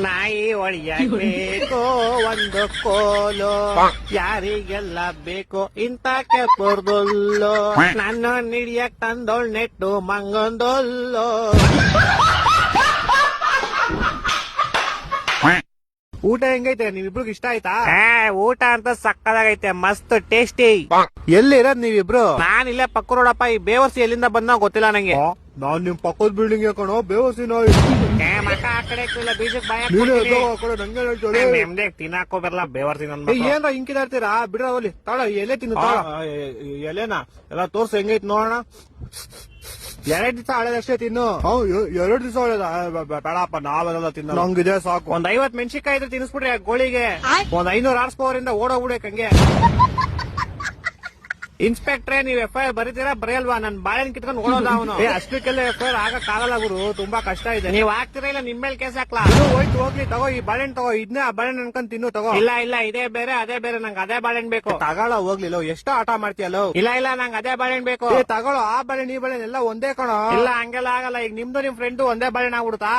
ನಾಯಿ ಒಳಿಯಬೇಕು ಒಂದು ಕೋಲು, ಯಾರಿಗೆಲ್ಲ ಬೇಕು ಇಂತ ಕೆಪುರ್ದೊಲ್ಲು, ನನ್ನ ನಿಡಿಯಕ್ ತಂದೋಳ್ ನೆಟ್ಟು ಮಂಗೊಂದೊಲ್ಲು. ಊಟ ಹೆಂಗೈತೆ ನೀವಿಬ್ರಿಗೆ ಇಷ್ಟ ಆಯ್ತಾ? ಊಟ ಅಂತ ಸಕ್ಕದಾಗೈತೆ, ಮಸ್ತ್ ಟೇಸ್ಟಿ. ಎಲ್ಲಿರೋದ್ ನೀವಿಬ್ರು? ನಾನ್ ಇಲ್ಲೇ ಪಕ್ಕ ರೋಡಪ್ಪ. ಈ ಬೇವರ್ಸಿ ಎಲ್ಲಿಂದ ಬಂದ ಗೊತ್ತಿಲ್ಲ ನಂಗೆ. ನಾನ್ ನಿಮ್ ಪಕ್ಕದ ಬಿಲ್ಡಿಂಗ್ ಕಣೋ ಬೇವರ್ಸಿ ಮಕ್ಕ ಆ ಕಡೆ ಬೀಜಕ್ ಬಾಯ ನೆಮ್ಮದಿ ತಿನ್ನಾಕೋ ಬರಲ್ಲ ಬೇವರ್ಸಿ. ಏನ್ರ ಹಿಂಕಿದಾಡ್ತೀರಾ? ಬಿಡ್ರ ಹೋಲಿ ತಾಳ ಎಲೆ ತಿನ್ನು. ಎಲೆನಾ ಎಲ್ಲ ತೋರ್ಸ ಹೆಂಗೈತ್ ನೋಡೋಣ. 2 ದಿವಸ ಹಳೇದಷ್ಟೇ ತಿನ್ನು. 2 ದಿವಸ ಹಳೇದ ಬೇಡಪ್ಪ, ನಾವೆಲ್ಲ ತಿನ್ನ. ನಂಗಿದೆ ಸಾಕು. 50 ಮೆಣಸಿನ್ಕಾಯಿ ಇದ್ರೆ ತಿನ್ನಿಸ್ಬಿಡ್ರಿ ಗೋಳಿಗೆ. 500 ಆರ್ಸ್ಪವರಿಂದ ಓಡೋಗ್ಬಿಡಕ್ ಹಂಗೆ. ಇನ್ಸ್ಪೆಕ್ಟ್ರೆ, ನೀವ್ FIR ಬರೀತೀರಾ ಬರೆಯಲ್ವಾ? ನನ್ ಬಾಳೆಹಣ್ಣು ಕಿತ್ಕೊಂಡು ಓಡೋದ ಅವನು. ಅಷ್ಟಕ್ಕೆಲ್ಲ FIR ಆಗಕ್ಕಾಗಲ್ಲ ಗುರು, ತುಂಬಾ ಕಷ್ಟ ಇದೆ. ನೀವ್ ಆಗ್ತೀರಾ ಇಲ್ಲ ನಿಮ್ ಮೇಲೆ ಕೇಸ್ ಹಾಕ್ಲಾ? ಹೋಯ್ತು ಹೋಗ್ಲಿ, ತಗೋ ಈ ಬಾಳೆಹಣ್ಣು ತಗೋ. ಇದನ್ನೇ ಆ ಬಾಳೆಹಣ್ಣು ಅನ್ಕೊಂಡ್ ತಿನ್ನು ತಗೋ. ಇಲ್ಲ ಇದೇ ಬೇರೆ ಅದೇ ಬೇರೆ, ನಂಗೆ ಅದೇ ಬಾಳೆಹಣ್ಣು ಬೇಕು. ತಗೊಳ ಹೋಗ್ಲಿಲ್ಲ, ಎಷ್ಟು ಆಟ ಮಾಡ್ತೀಯಲ್ಲ? ಇಲ್ಲ ನಂಗೆ ಅದೇ ಬಾಳೆಹಣ್ಣು ಬೇಕು. ತಗೊಳ್ಳೋ, ಆ ಬಾಳೆಹಣ್ಣು ಈ ಬಾಳೆಹಣ್ಣು ಎಲ್ಲ ಒಂದೇ ಕಣೋ. ಇಲ್ಲ ಹಂಗೆಲ್ಲ ಆಗಲ್ಲ. ಈಗ ನಿಮ್ದು ನಿಮ್ ಫ್ರೆಂಡು ಒಂದೇ ಬಾಳೆಹಣ್ಣು ಆಗ್ಬಿಡುತ್ತಾ?